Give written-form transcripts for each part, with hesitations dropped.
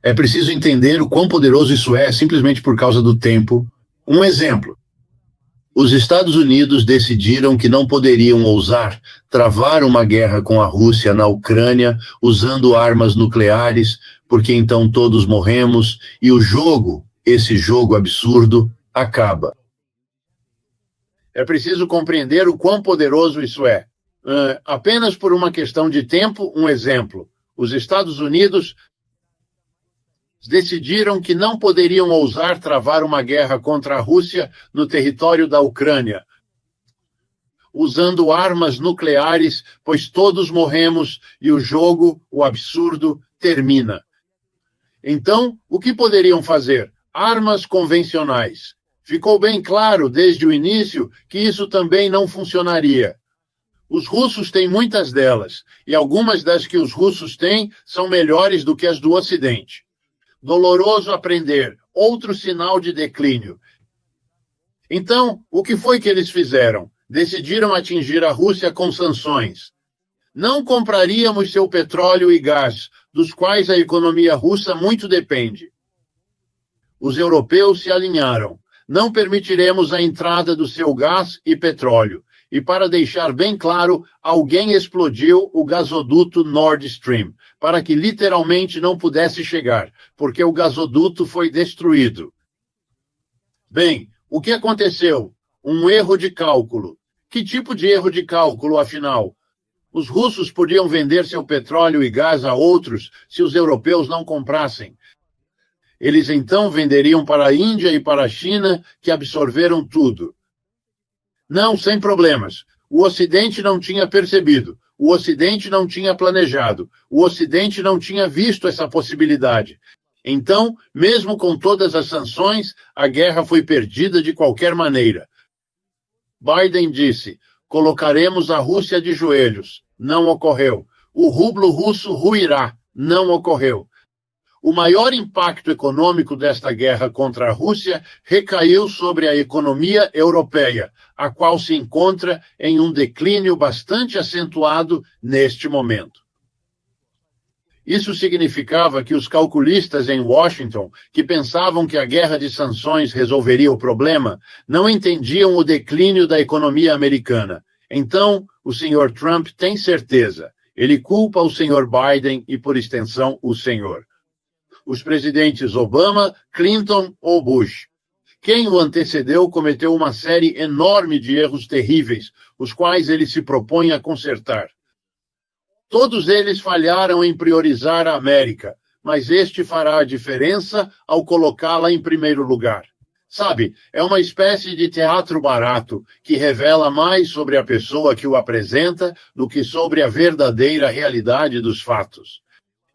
É preciso entender o quão poderoso isso é simplesmente por causa do tempo. Um exemplo. Os Estados Unidos decidiram que não poderiam ousar travar uma guerra com a Rússia na Ucrânia usando armas nucleares, porque então todos morremos e o jogo, esse jogo absurdo, acaba. É preciso compreender o quão poderoso isso é. Apenas por uma questão de tempo, um exemplo. Os Estados Unidos decidiram que não poderiam ousar travar uma guerra contra a Rússia no território da Ucrânia, usando armas nucleares, pois todos morremos e o jogo, o absurdo, termina. Então, o que poderiam fazer? Armas convencionais. Ficou bem claro desde o início que isso também não funcionaria. Os russos têm muitas delas, e algumas das que os russos têm são melhores do que as do Ocidente. Doloroso aprender, outro sinal de declínio. Então, o que foi que eles fizeram? Decidiram atingir a Rússia com sanções. Não compraríamos seu petróleo e gás, dos quais a economia russa muito depende. Os europeus se alinharam. Não permitiremos a entrada do seu gás e petróleo. E para deixar bem claro, alguém explodiu o gasoduto Nord Stream, para que literalmente não pudesse chegar, porque o gasoduto foi destruído. Bem, o que aconteceu? Um erro de cálculo. Que tipo de erro de cálculo, afinal? Os russos podiam vender seu petróleo e gás a outros se os europeus não comprassem. Eles então venderiam para a Índia e para a China, que absorveram tudo. Não, sem problemas. O Ocidente não tinha percebido. O Ocidente não tinha planejado. O Ocidente não tinha visto essa possibilidade. Então, mesmo com todas as sanções, a guerra foi perdida de qualquer maneira. Biden disse: colocaremos a Rússia de joelhos. Não ocorreu. O rublo russo ruirá. Não ocorreu. O maior impacto econômico desta guerra contra a Rússia recaiu sobre a economia europeia, a qual se encontra em um declínio bastante acentuado neste momento. Isso significava que os calculistas em Washington, que pensavam que a guerra de sanções resolveria o problema, não entendiam o declínio da economia americana. Então, o Sr. Trump tem certeza. Ele culpa o Sr. Biden e, por extensão, o senhor. Os presidentes Obama, Clinton ou Bush. Quem o antecedeu cometeu uma série enorme de erros terríveis, os quais ele se propõe a consertar. Todos eles falharam em priorizar a América, mas este fará a diferença ao colocá-la em primeiro lugar. Sabe, é uma espécie de teatro barato que revela mais sobre a pessoa que o apresenta do que sobre a verdadeira realidade dos fatos.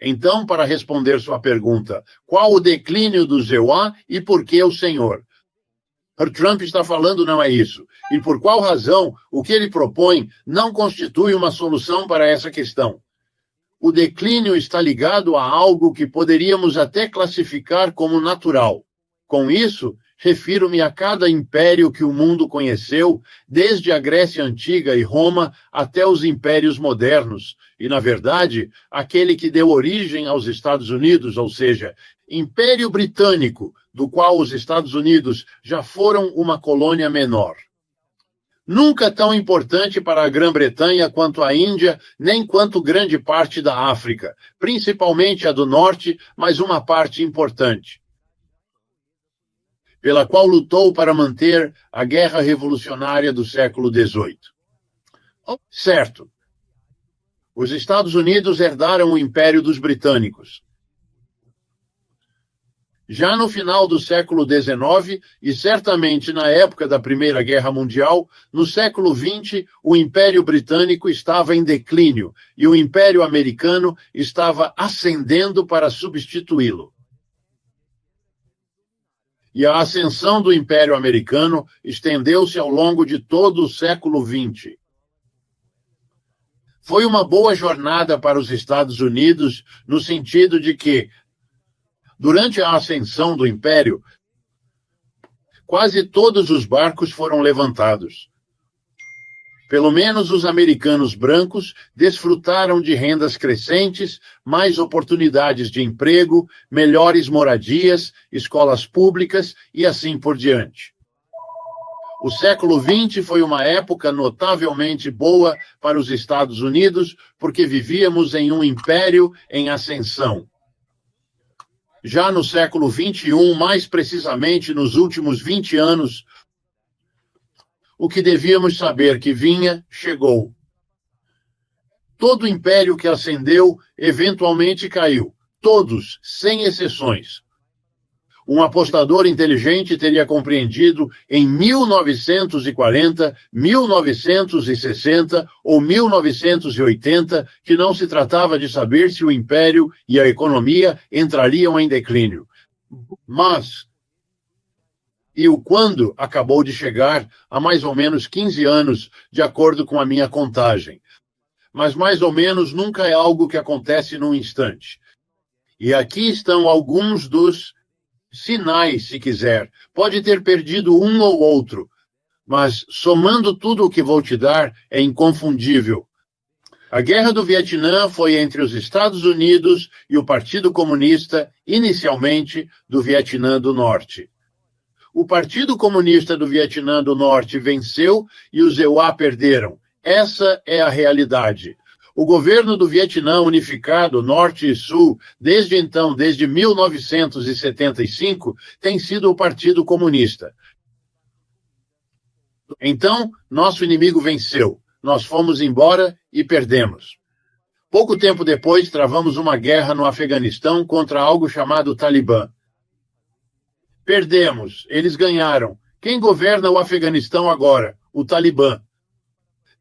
Então, para responder sua pergunta, qual o declínio do ZEUA e por que o senhor? O Trump está falando não é isso. E por qual razão o que ele propõe não constitui uma solução para essa questão? O declínio está ligado a algo que poderíamos até classificar como natural. Com isso, refiro-me a cada império que o mundo conheceu, desde a Grécia Antiga e Roma até os impérios modernos, e, na verdade, aquele que deu origem aos Estados Unidos, ou seja, Império Britânico, do qual os Estados Unidos já foram uma colônia menor. Nunca tão importante para a Grã-Bretanha quanto a Índia, nem quanto grande parte da África, principalmente a do Norte, mas uma parte importante, pela qual lutou para manter a guerra revolucionária do século XVIII. Certo. Os Estados Unidos herdaram o Império dos Britânicos. Já no final do século XIX, e certamente na época da Primeira Guerra Mundial, no século XX, o Império Britânico estava em declínio e o Império Americano estava ascendendo para substituí-lo. E a ascensão do Império Americano estendeu-se ao longo de todo o século XX. Foi uma boa jornada para os Estados Unidos, no sentido de que, durante a ascensão do Império, quase todos os barcos foram levantados. Pelo menos os americanos brancos desfrutaram de rendas crescentes, mais oportunidades de emprego, melhores moradias, escolas públicas e assim por diante. O século XX foi uma época notavelmente boa para os Estados Unidos, porque vivíamos em um império em ascensão. Já no século XXI, mais precisamente nos últimos 20 anos, o que devíamos saber que vinha, chegou. Todo império que ascendeu, eventualmente caiu. Todos, sem exceções. Um apostador inteligente teria compreendido em 1940, 1960 ou 1980 que não se tratava de saber se o império e a economia entrariam em declínio. Mas, e o quando acabou de chegar há mais ou menos 15 anos, de acordo com a minha contagem. Mas mais ou menos nunca é algo que acontece num instante. E aqui estão alguns dos sinais, se quiser. Pode ter perdido um ou outro, mas somando tudo o que vou te dar, é inconfundível. A Guerra do Vietnã foi entre os Estados Unidos e o Partido Comunista, inicialmente do Vietnã do Norte. O Partido Comunista do Vietnã do Norte venceu e os EUA perderam. Essa é a realidade. O governo do Vietnã unificado, Norte e Sul, desde então, desde 1975, tem sido o Partido Comunista. Então, nosso inimigo venceu. Nós fomos embora e perdemos. Pouco tempo depois, travamos uma guerra no Afeganistão contra algo chamado Talibã. Perdemos, eles ganharam. Quem governa o Afeganistão agora? O Talibã.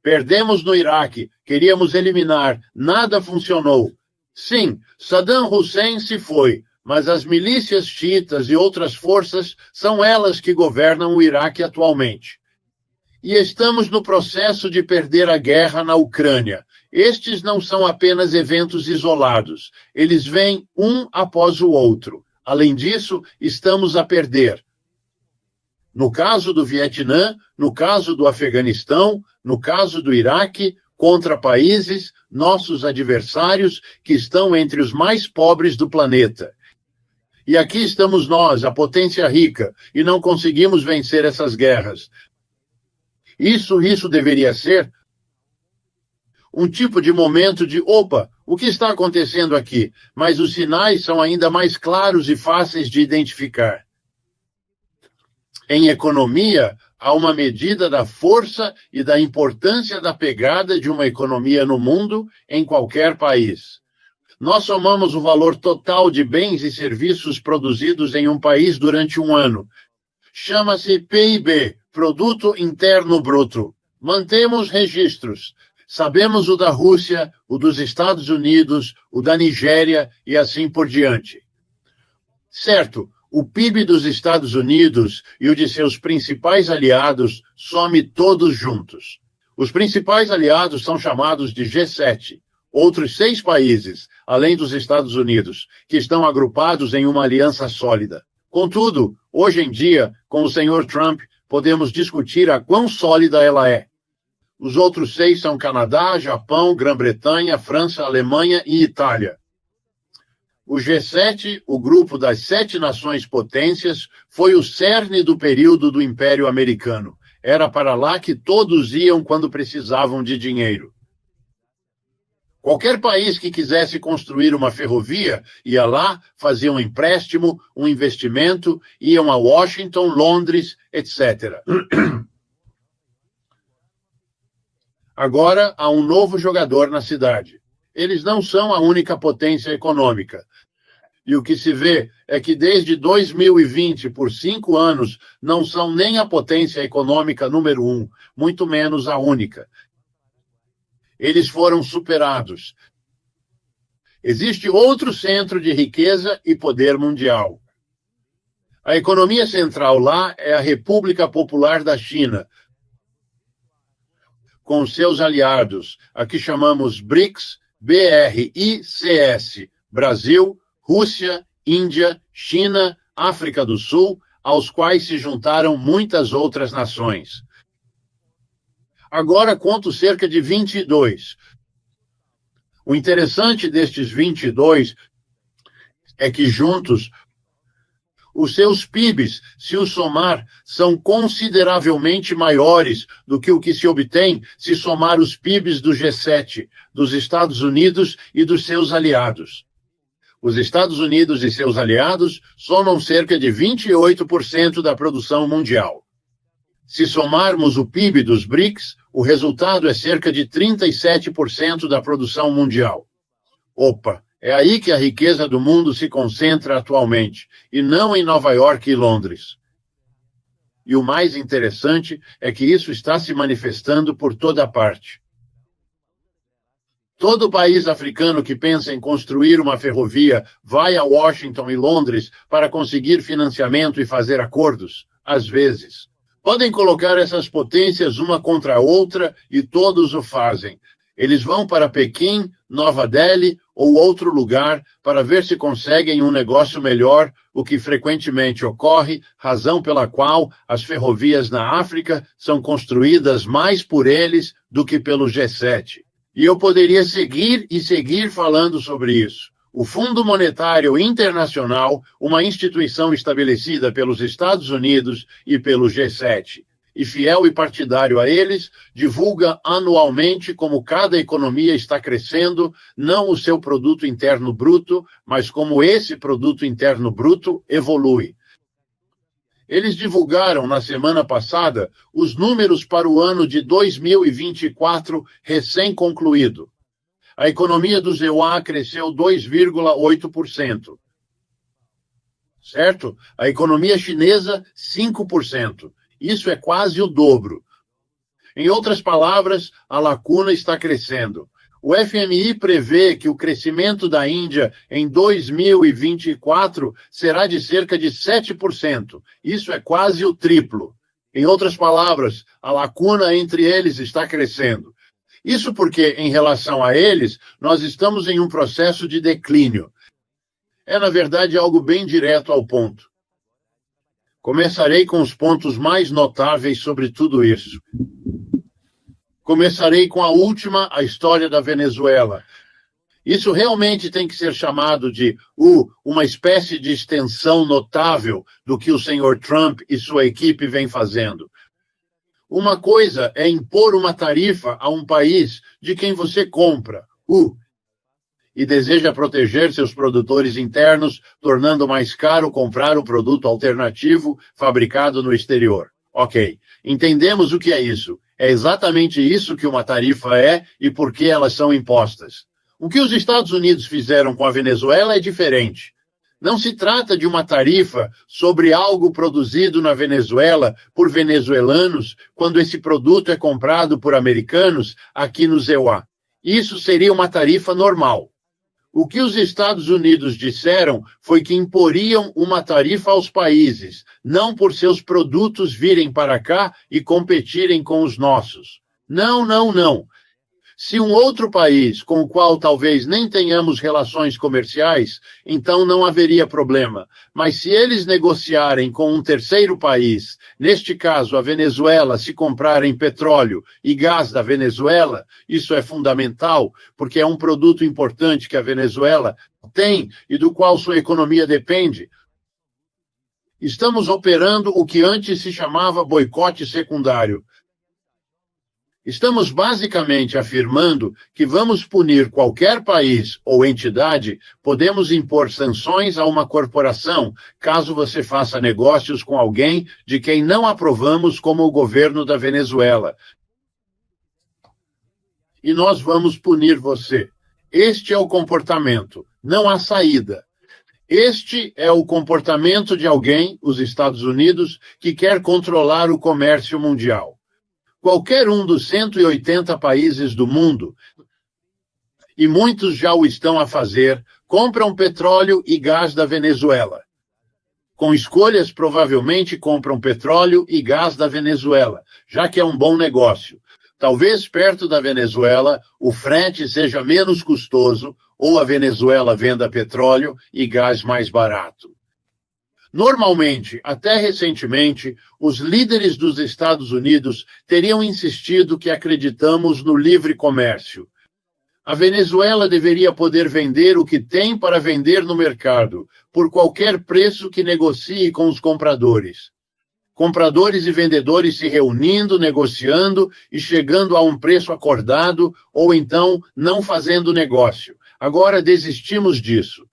Perdemos no Iraque, queríamos eliminar, nada funcionou. Sim, Saddam Hussein se foi, mas as milícias xiitas e outras forças são elas que governam o Iraque atualmente. E estamos no processo de perder a guerra na Ucrânia. Estes não são apenas eventos isolados, eles vêm um após o outro. Além disso, estamos a perder. No caso do Vietnã, no caso do Afeganistão, no caso do Iraque, contra países, nossos adversários, que estão entre os mais pobres do planeta. E aqui estamos nós, a potência rica, e não conseguimos vencer essas guerras. Isso deveria ser um tipo de momento de, opa, o que está acontecendo aqui? Mas os sinais são ainda mais claros e fáceis de identificar. Em economia, há uma medida da força e da importância da pegada de uma economia no mundo, em qualquer país. Nós somamos o valor total de bens e serviços produzidos em um país durante um ano. Chama-se PIB, Produto Interno Bruto. Mantemos registros. Sabemos o da Rússia, o dos Estados Unidos, o da Nigéria e assim por diante. Certo, o PIB dos Estados Unidos e o de seus principais aliados some todos juntos. Os principais aliados são chamados de G7, outros 6 países, além dos Estados Unidos, que estão agrupados em uma aliança sólida. Contudo, hoje em dia, com o senhor Trump, podemos discutir a quão sólida ela é. Os outros 6 são Canadá, Japão, Grã-Bretanha, França, Alemanha e Itália. O G7, o grupo das 7 nações potências, foi o cerne do período do Império Americano. Era para lá que todos iam quando precisavam de dinheiro. Qualquer país que quisesse construir uma ferrovia ia lá, fazia um empréstimo, um investimento, iam a Washington, Londres, etc. Agora há um novo jogador na cidade. Eles não são a única potência econômica. E o que se vê é que desde 2020, por 5 anos, não são nem a potência econômica número 1, muito menos a única. Eles foram superados. Existe outro centro de riqueza e poder mundial. A economia central lá é a República Popular da China, com seus aliados, a que chamamos BRICS, BRICS, Brasil, Rússia, Índia, China, África do Sul, aos quais se juntaram muitas outras nações. Agora conto cerca de 22. O interessante destes 22 é que juntos os seus PIBs, se os somar, são consideravelmente maiores do que o que se obtém se somar os PIBs do G7, dos Estados Unidos e dos seus aliados. Os Estados Unidos e seus aliados somam cerca de 28% da produção mundial. Se somarmos o PIB dos BRICS, o resultado é cerca de 37% da produção mundial. Opa! É aí que a riqueza do mundo se concentra atualmente, e não em Nova York e Londres. E o mais interessante é que isso está se manifestando por toda parte. Todo país africano que pensa em construir uma ferrovia vai a Washington e Londres para conseguir financiamento e fazer acordos, às vezes. Podem colocar essas potências uma contra a outra e todos o fazem. Eles vão para Pequim, Nova Delhi ou outro lugar para ver se conseguem um negócio melhor, o que frequentemente ocorre, razão pela qual as ferrovias na África são construídas mais por eles do que pelo G7. E eu poderia seguir e seguir falando sobre isso. O Fundo Monetário Internacional, uma instituição estabelecida pelos Estados Unidos e pelo G7, e fiel e partidário a eles, divulga anualmente como cada economia está crescendo, não o seu produto interno bruto, mas como esse produto interno bruto evolui. Eles divulgaram na semana passada os números para o ano de 2024 recém-concluído. A economia do ZEUA cresceu 2,8%. Certo? A economia chinesa, 5%. Isso é quase o dobro. Em outras palavras, a lacuna está crescendo. O FMI prevê que o crescimento da Índia em 2024 será de cerca de 7%. Isso é quase o triplo. Em outras palavras, a lacuna entre eles está crescendo. Isso porque, em relação a eles, nós estamos em um processo de declínio. É, na verdade, algo bem direto ao ponto. Começarei com os pontos mais notáveis sobre tudo isso. Começarei com a última, a história da Venezuela. Isso realmente tem que ser chamado de uma espécie de extensão notável do que o senhor Trump e sua equipe vêm fazendo. Uma coisa é impor uma tarifa a um país de quem você compra, e deseja proteger seus produtores internos, tornando mais caro comprar um produto alternativo fabricado no exterior. Ok, entendemos o que é isso. É exatamente isso que uma tarifa é e por que elas são impostas. O que os Estados Unidos fizeram com a Venezuela é diferente. Não se trata de uma tarifa sobre algo produzido na Venezuela por venezuelanos quando esse produto é comprado por americanos aqui no ZEUA. Isso seria uma tarifa normal. O que os Estados Unidos disseram foi que imporiam uma tarifa aos países, não por seus produtos virem para cá e competirem com os nossos. Não, não, não. Se um outro país com o qual talvez nem tenhamos relações comerciais, então não haveria problema. Mas se eles negociarem com um terceiro país, neste caso a Venezuela, se comprarem petróleo e gás da Venezuela, isso é fundamental, porque é um produto importante que a Venezuela tem e do qual sua economia depende. Estamos operando o que antes se chamava boicote secundário. Estamos basicamente afirmando que vamos punir qualquer país ou entidade, podemos impor sanções a uma corporação, caso você faça negócios com alguém de quem não aprovamos como o governo da Venezuela. E nós vamos punir você. Este é o comportamento, não há saída. Este é o comportamento de alguém, os Estados Unidos, que quer controlar o comércio mundial. Qualquer um dos 180 países do mundo, e muitos já o estão a fazer, compram petróleo e gás da Venezuela. Com escolhas, provavelmente compram petróleo e gás da Venezuela, já que é um bom negócio. Talvez perto da Venezuela o frete seja menos custoso ou a Venezuela venda petróleo e gás mais barato. Normalmente, até recentemente, os líderes dos Estados Unidos teriam insistido que acreditamos no livre comércio. A Venezuela deveria poder vender o que tem para vender no mercado, por qualquer preço que negocie com os compradores. Compradores e vendedores se reunindo, negociando e chegando a um preço acordado, ou então não fazendo negócio. Agora desistimos disso.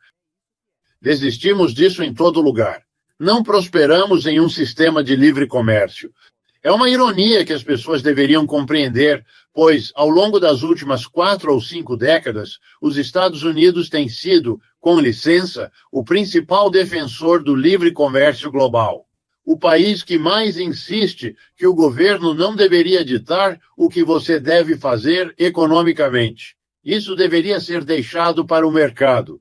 Desistimos disso em todo lugar. Não prosperamos em um sistema de livre comércio. É uma ironia que as pessoas deveriam compreender, pois, ao longo das últimas 4 ou 5 décadas, os Estados Unidos têm sido, com licença, o principal defensor do livre comércio global. O país que mais insiste que o governo não deveria ditar o que você deve fazer economicamente. Isso deveria ser deixado para o mercado.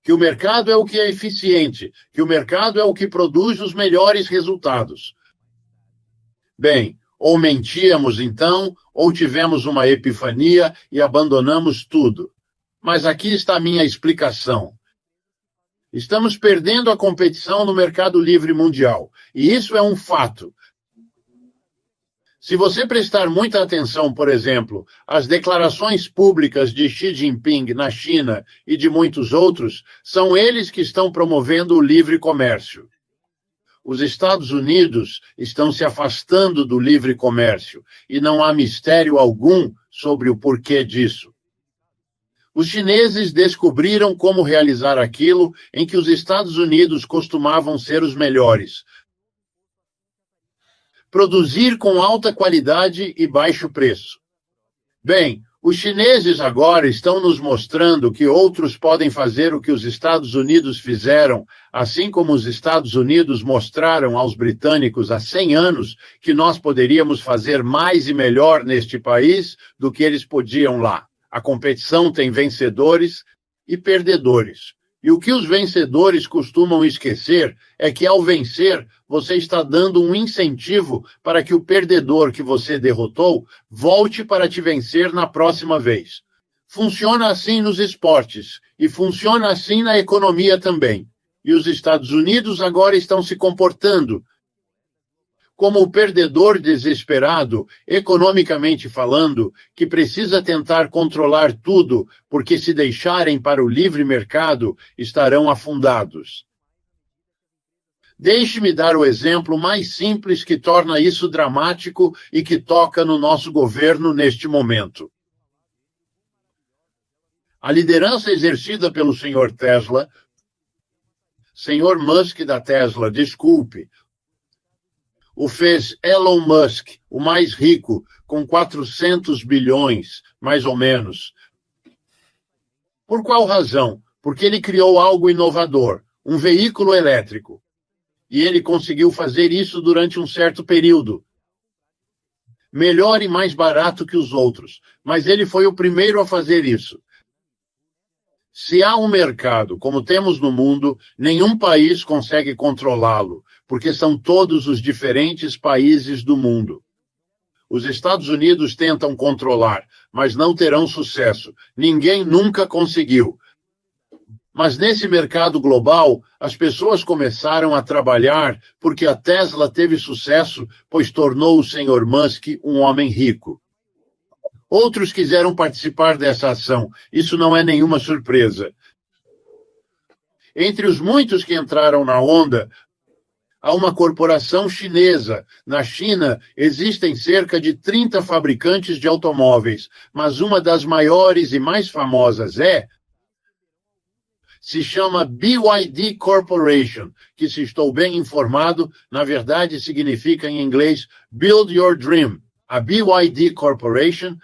Que o mercado é o que é eficiente, que o mercado é o que produz os melhores resultados. Bem, ou mentíamos então, ou tivemos uma epifania e abandonamos tudo. Mas aqui está a minha explicação. Estamos perdendo a competição no mercado livre mundial, e isso é um fato. Se você prestar muita atenção, por exemplo, às declarações públicas de Xi Jinping na China e de muitos outros, são eles que estão promovendo o livre comércio. Os Estados Unidos estão se afastando do livre comércio e não há mistério algum sobre o porquê disso. Os chineses descobriram como realizar aquilo em que os Estados Unidos costumavam ser os melhores. Produzir com alta qualidade e baixo preço. Bem, os chineses agora estão nos mostrando que outros podem fazer o que os Estados Unidos fizeram, assim como os Estados Unidos mostraram aos britânicos há 100 anos que nós poderíamos fazer mais e melhor neste país do que eles podiam lá. A competição tem vencedores e perdedores. E o que os vencedores costumam esquecer é que, ao vencer, você está dando um incentivo para que o perdedor que você derrotou volte para te vencer na próxima vez. Funciona assim nos esportes e funciona assim na economia também. E os Estados Unidos agora estão se comportando como o perdedor desesperado, economicamente falando, que precisa tentar controlar tudo, porque se deixarem para o livre mercado, estarão afundados. Deixe-me dar o exemplo mais simples que torna isso dramático e que toca no nosso governo neste momento. A liderança exercida pelo Sr. Tesla, Sr. Musk da Tesla, desculpe, o fez Elon Musk, o mais rico, com 400 bilhões, mais ou menos. Por qual razão? Porque ele criou algo inovador, um veículo elétrico. E ele conseguiu fazer isso durante um certo período. Melhor e mais barato que os outros, mas ele foi o primeiro a fazer isso. Se há um mercado, como temos no mundo, nenhum país consegue controlá-lo, porque são todos os diferentes países do mundo. Os Estados Unidos tentam controlar, mas não terão sucesso. Ninguém nunca conseguiu. Mas nesse mercado global, as pessoas começaram a trabalhar porque a Tesla teve sucesso, pois tornou o Sr. Musk um homem rico. Outros quiseram participar dessa ação. Isso não é nenhuma surpresa. Entre os muitos que entraram na onda, há uma corporação chinesa. Na China, existem cerca de 30 fabricantes de automóveis, mas uma das maiores e mais famosas se chama BYD Corporation, que, se estou bem informado, na verdade significa em inglês Build Your Dream. A BYD Corporation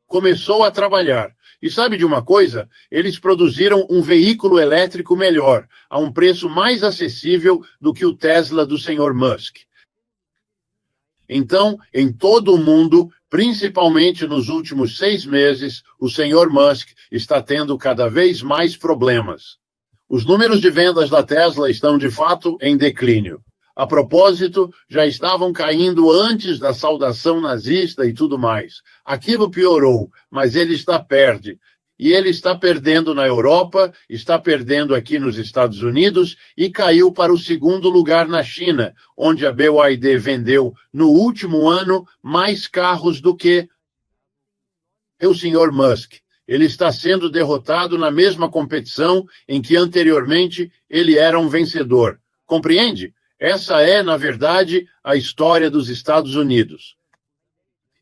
começou a trabalhar. E sabe de uma coisa? Eles produziram um veículo elétrico melhor, a um preço mais acessível do que o Tesla do Sr. Musk. Então, em todo o mundo, principalmente nos últimos 6 meses, o Sr. Musk está tendo cada vez mais problemas. Os números de vendas da Tesla estão, de fato, em declínio. A propósito, já estavam caindo antes da saudação nazista e tudo mais. Aquilo piorou, mas ele está perto. E ele está perdendo na Europa, está perdendo aqui nos Estados Unidos e caiu para o segundo lugar na China, onde a BYD vendeu, no último ano, mais carros do que o senhor Musk. Ele está sendo derrotado na mesma competição em que anteriormente ele era um vencedor. Compreende? Essa é, na verdade, a história dos Estados Unidos.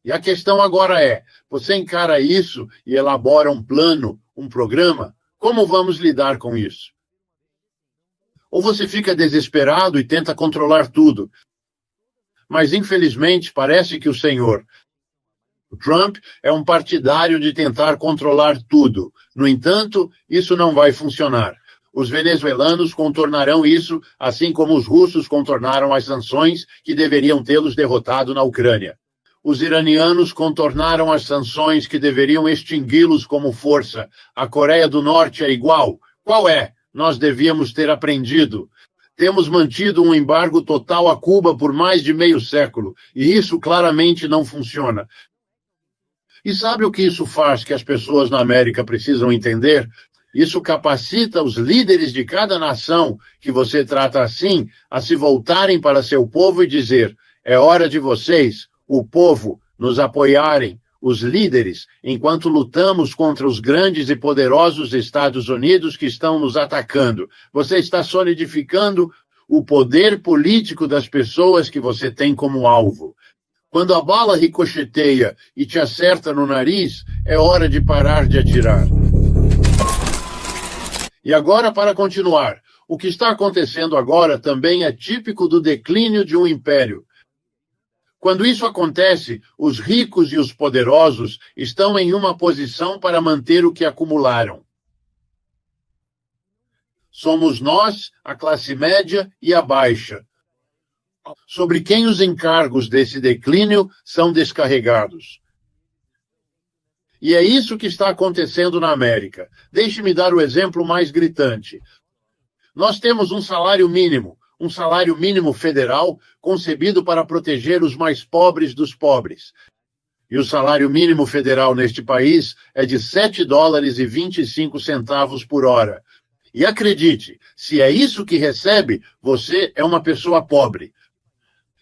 E a questão agora é, você encara isso e elabora um plano, um programa? Como vamos lidar com isso? Ou você fica desesperado e tenta controlar tudo? Mas, infelizmente, parece que o senhor Trump é um partidário de tentar controlar tudo. No entanto, isso não vai funcionar. Os venezuelanos contornarão isso, assim como os russos contornaram as sanções que deveriam tê-los derrotado na Ucrânia. Os iranianos contornaram as sanções que deveriam extingui-los como força. A Coreia do Norte é igual. Qual é? Nós devíamos ter aprendido. Temos mantido um embargo total a Cuba por mais de meio século, e isso claramente não funciona. E sabe o que isso faz que as pessoas na América precisam entender? Isso capacita os líderes de cada nação que você trata assim a se voltarem para seu povo e dizer: é hora de vocês, o povo, nos apoiarem, os líderes, enquanto lutamos contra os grandes e poderosos Estados Unidos que estão nos atacando. Você está solidificando o poder político das pessoas que você tem como alvo. Quando a bala ricocheteia e te acerta no nariz, é hora de parar de atirar. E agora, para continuar, o que está acontecendo agora também é típico do declínio de um império. Quando isso acontece, os ricos e os poderosos estão em uma posição para manter o que acumularam. Somos nós, a classe média e a baixa, sobre quem os encargos desse declínio são descarregados. E é isso que está acontecendo na América. Deixe-me dar o exemplo mais gritante. Nós temos um salário mínimo federal concebido para proteger os mais pobres dos pobres. E o salário mínimo federal neste país é de $7,25 por hora. E acredite, se é isso que recebe, você é uma pessoa pobre.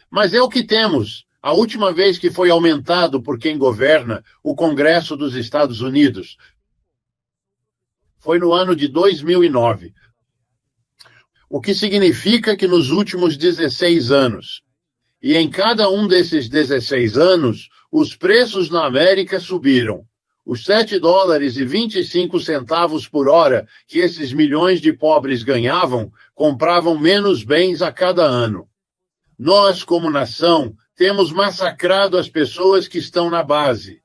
Mas é o que temos. A última vez que foi aumentado por quem governa o Congresso dos Estados Unidos foi no ano de 2009. O que significa que nos últimos 16 anos, e em cada um desses 16 anos, os preços na América subiram. Os $7,25 por hora que esses milhões de pobres ganhavam, compravam menos bens a cada ano. Nós, como nação, temos massacrado as pessoas que estão na base.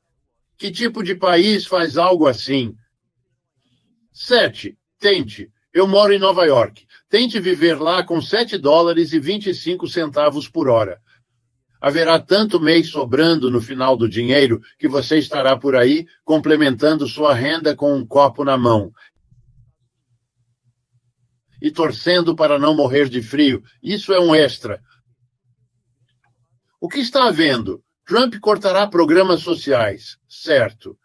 Que tipo de país faz algo assim? 7. Tente. Eu moro em Nova York. Tente viver lá com $7,25 por hora. Haverá tanto mês sobrando no final do dinheiro que você estará por aí complementando sua renda com um copo na mão e torcendo para não morrer de frio. Isso é um extra. O que está havendo? Trump cortará programas sociais, certo?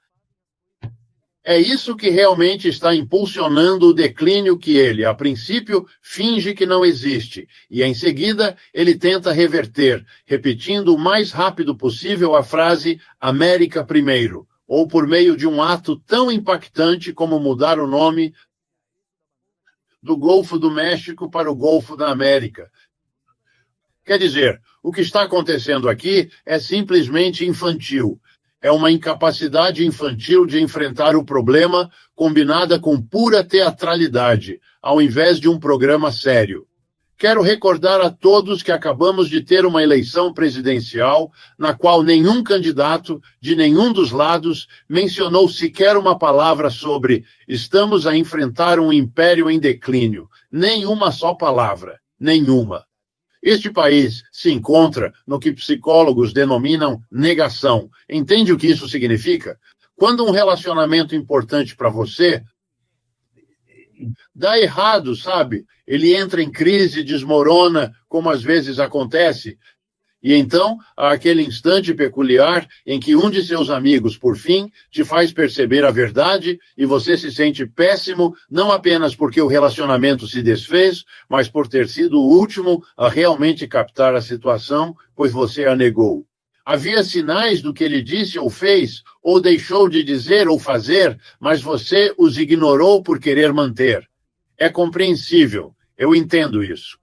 É isso que realmente está impulsionando o declínio que ele, a princípio, finge que não existe, e em seguida ele tenta reverter, repetindo o mais rápido possível a frase América primeiro, ou por meio de um ato tão impactante como mudar o nome do Golfo do México para o Golfo da América. Quer dizer, o que está acontecendo aqui é simplesmente infantil. É uma incapacidade infantil de enfrentar o problema combinada com pura teatralidade, ao invés de um programa sério. Quero recordar a todos que acabamos de ter uma eleição presidencial na qual nenhum candidato, de nenhum dos lados, mencionou sequer uma palavra sobre estamos a enfrentar um império em declínio. Nenhuma só palavra. Nenhuma. Este país se encontra no que psicólogos denominam negação. Entende o que isso significa? Quando um relacionamento importante para você dá errado, sabe? Ele entra em crise, desmorona, como às vezes acontece, E então, há aquele instante peculiar em que um de seus amigos, por fim, te faz perceber a verdade e você se sente péssimo, não apenas porque o relacionamento se desfez, mas por ter sido o último a realmente captar a situação, pois você a negou. Havia sinais do que ele disse ou fez, ou deixou de dizer ou fazer, mas você os ignorou por querer manter. É compreensível, eu entendo isso.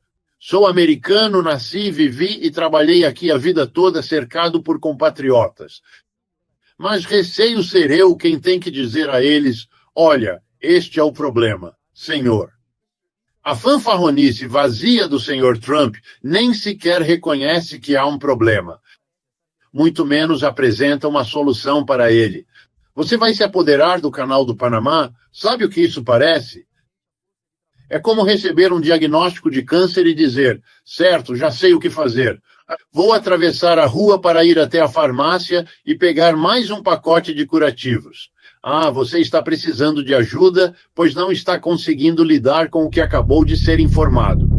Sou americano, nasci, vivi e trabalhei aqui a vida toda cercado por compatriotas. Mas receio ser eu quem tem que dizer a eles, olha, este é o problema, senhor. A fanfarronice vazia do senhor Trump nem sequer reconhece que há um problema. Muito menos apresenta uma solução para ele. Você vai se apoderar do Canal do Panamá? Sabe o que isso parece? É como receber um diagnóstico de câncer e dizer, certo, já sei o que fazer. Vou atravessar a rua para ir até a farmácia e pegar mais um pacote de curativos. Ah, você está precisando de ajuda, pois não está conseguindo lidar com o que acabou de ser informado.